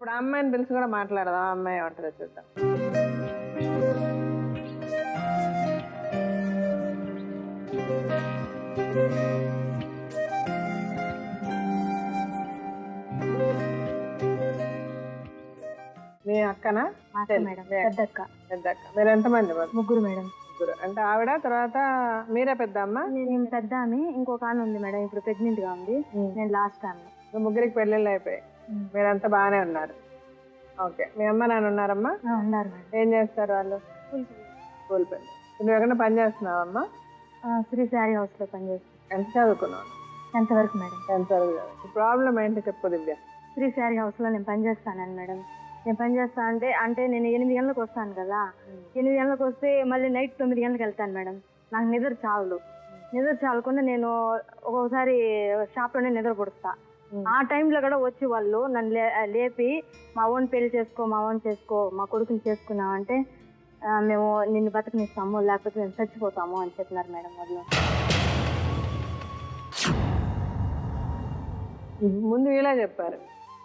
ఇప్పుడు ఆ అమ్మాయిని పిలిచి కూడా మాట్లాడదాం. ఆ అమ్మాయి ఏమంటారో చూద్దాం. మీ అక్కనా? మేడం, పెద్దక్క. పెద్దక్క. మీరు ఎంతమంది? ముగ్గురు మేడం. ముగ్గురు. అంటే ఆవిడ తర్వాత మీరే పెద్ద అమ్మ? నేను పెద్ద ఆమె, ఇంకొక ఆమె ఉంది మేడం, ఇప్పుడు ప్రెగ్నెంట్ గా ఉంది. నేను లాస్ట్ ఆమె. ముగ్గురికి పెళ్ళిళ్ళు అయిపోయాయి, మీరంతా బాగానే ఉన్నారు. ఓకే. మీ అమ్మ నాన్న ఉన్నారమ్మా? ఉన్నారు మేడం. ఏం చేస్తారు వాళ్ళు? స్కూల్ పని. నువ్వు ఎక్కడ పని చేస్తున్నావమ్మా? శ్రీ శారీ హౌస్ లో పనిచేస్తాను. ఎంత చదువుకున్నావు? 10th వరకు మేడం. 10th వరకు. ప్రాబ్లం ఏంటి చెప్పు దివ్య. శ్రీ శారీ హౌస్ లో నేను పనిచేస్తాను మేడం. నేను పనిచేస్తా అంటే నేను 8 గంటలకు వస్తాను కదా. 8 గంటలకు వస్తే మళ్ళీ నైట్ 9 గంటలకు వెళ్తాను మేడం. నాకు నిద్ర చాలదు. నిద్ర చాలకుండా నేను ఒక్కొక్కసారి షాప్లోనే నిద్ర పుడుతా. ఆ టైంలో కూడా వచ్చి వాళ్ళు నన్ను లేపి మా ఓన్ పెళ్లి చేసుకో, మా ఓన్ చేసుకో, మా కొడుకుని చేసుకున్నామంటే మేము నిన్ను బతకనిస్తాము, లేకపోతే మేము చచ్చిపోతాము అని చెప్పినారు మేడం వాళ్ళు. ముందు ఇలా చెప్పారు?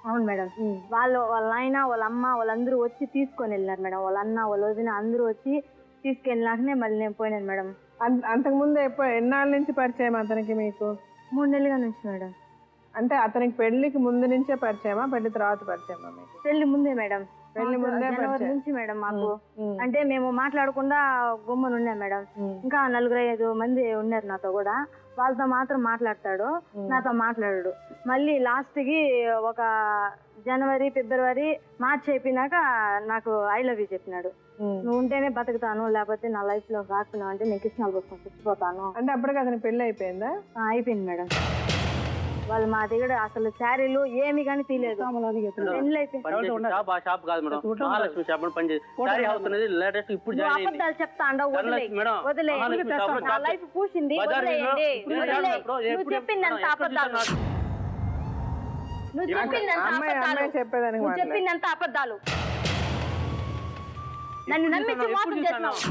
అవును మేడం. వాళ్ళ ఆయన, వాళ్ళ అమ్మ, వాళ్ళందరూ వచ్చి తీసుకొని వెళ్ళినారు మేడం. వాళ్ళ అన్న, వాళ్ళ వదిన అందరూ వచ్చి తీసుకెళ్ళినాకనే మళ్ళీ నేను పోయినాను మేడం. అంతకుముందు ఎన్నాళ్ళ నుంచి పరిచయం అతనికి మీకు? 3 నెలలుగా నుంచి మేడం. అంటే అతనికి పెళ్లికి ముందు నుంచే పరిచయమా, పెళ్లి తర్వాత పరిచయమా మీకు? పెళ్లి ముందే మేడం. పెళ్లి ముందే జనవరి నుంచి మేడం మాకు. అంటే మేము మాట్లాడకుండా గుమ్మను ఉన్నాం మేడం. ఇంకా 4-5 మంది ఉన్నారు నాతో కూడా. వాళ్ళతో మాత్రం మాట్లాడతాడు, నాతో మాట్లాడాడు. మళ్ళీ లాస్ట్ కి ఒక జనవరి, ఫిబ్రవరి, మార్చి అయిపోయినాక నాకు ఐ లవ్ యూ చెప్పినాడు. నువ్వు ఉంటేనే బతుకుతాను, లేకపోతే నా లైఫ్ లో రాకున్నావు అంటే నేను కృష్ణాలు కోసం చచ్చిపోతాను. అంటే అప్పటికి అతని పెళ్లి అయిపోయిందా? అయిపోయింది మేడం. వాళ్ళు మా దగ్గర అసలు శారీలు ఏమి కానీ తీయలేదు. అబద్ధాలు చెప్తా అండవు. వదిలే నా లైఫ్ పూసింది. నువ్వు చెప్పిందంత అబద్ధాలు. నువ్వు చెప్పిందంత అబద్ధాలు. నన్ను నమ్మించి మోసం చేసినావు.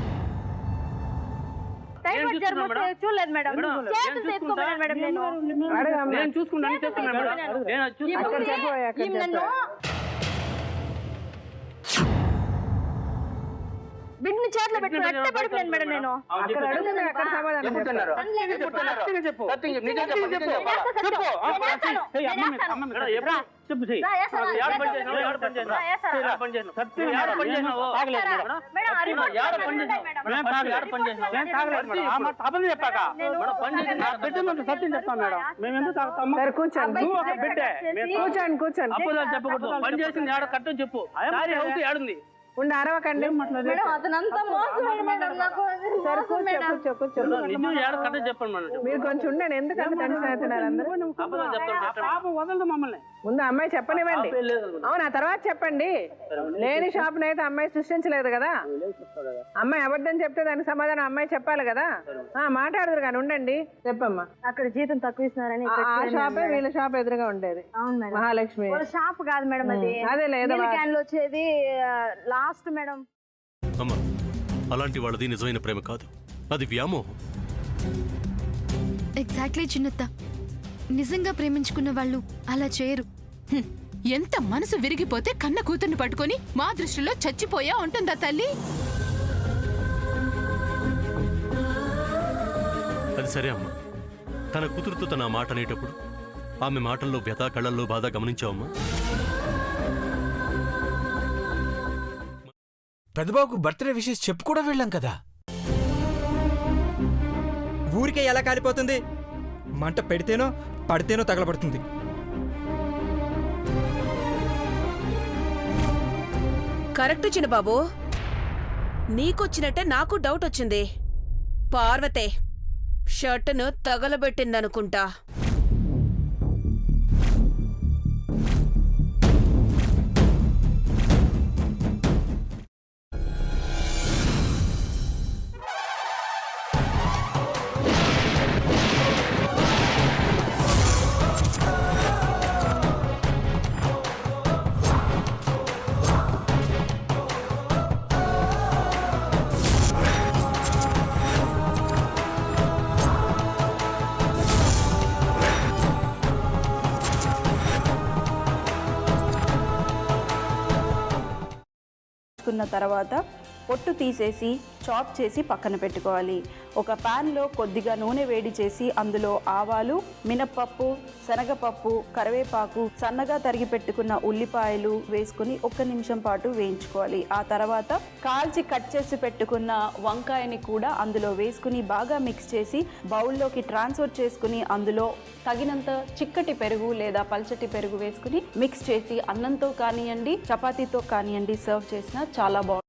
చూడలేదు మేడం. మేడం నేను చూసుకున్నాను. బిడ్డని చేతిలో పెట్టుకుని పడిపోయాను మేడం నేను. కూర్చోండి. ఉండి అరవకండి. మీరు కొంచెం ఉండండి. ఎందుకంటే టెన్షన్ అవుతున్నారు అందరూ. ముందు అమ్మాయి చెప్పనివ్వండి. అవును, ఆ తర్వాత చెప్పండి. లేని షాప్ అయితే అమ్మాయి సృష్టించలేదు కదా. అమ్మాయి అబద్ధం చెప్తే దానికి సమాధానం అమ్మాయి చెప్పాలి కదా. మాట్లాడదురు కానీ ఉండండి. చెప్పమ్మా. అక్కడ జీతం తక్కువ ఇస్తున్నారని ఆ షాపే వీళ్ళ షాప్ ఎదురుగా ఉండేది. అవును మేడం. మహాలక్ష్మి షాప్ కాదు మేడం అది. అదే లేదా వచ్చేది లాస్ట్ మేడం. అమ్మా, అలాంటి వాళ్ళది నిజమైన ప్రేమ కాదు, అది వ్యామోహం. ఎగ్జాక్ట్లీ చిన్నత్త. నిజంగా ప్రేమించుకున్న వాళ్ళు అలా చేయరు. ఎంత మనసు విరిగిపోతే కన్న కూతుర్ని పట్టుకొని మా దృష్టిలో చచ్చిపోయా ఉంటుందా తల్లి? అది సరే అమ్మా, తన కూతురుతో తన మాట అనేటప్పుడు ఆమె మాటల్లో వ్యథా, కళ్ళల్లో బాధ గమనించావమ్మా? పెద్దబాబుకు బర్త్డే విషెస్ చెప్పు కూడా వెళ్ళాం కదా. ఊరికే ఎలా కాలిపోతుంది? మంట పెడితేనో పడితేనో తగలబడుతుంది. కరెక్ట్ చిన్నబాబు, నీకొచ్చినట్టే నాకు డౌట్ వచ్చింది. పార్వతే షర్టును తగలబెట్టిందనుకుంటా. కున్న తర్వాత పొట్టు తీసేసి చాప్ చేసి పక్కన పెట్టుకోవాలి. ఒక ప్యాన్లో కొద్దిగా నూనె వేడి చేసి అందులో ఆవాలు, మినప్పప్పు, శనగపప్పు, కరివేపాకు, సన్నగా తరిగి పెట్టుకున్న ఉల్లిపాయలు వేసుకుని 1 నిమిషం పాటు వేయించుకోవాలి. ఆ తర్వాత కాల్చి కట్ చేసి పెట్టుకున్న వంకాయని కూడా అందులో వేసుకుని బాగా మిక్స్ చేసి బౌల్లోకి ట్రాన్స్ఫర్ చేసుకుని అందులో తగినంత చిక్కటి పెరుగు లేదా పల్చటి పెరుగు వేసుకుని మిక్స్ చేసి అన్నంతో కానివ్వండి, చపాతీతో కానివ్వండి సర్వ్ చేసినా చాలా బాగుంటుంది.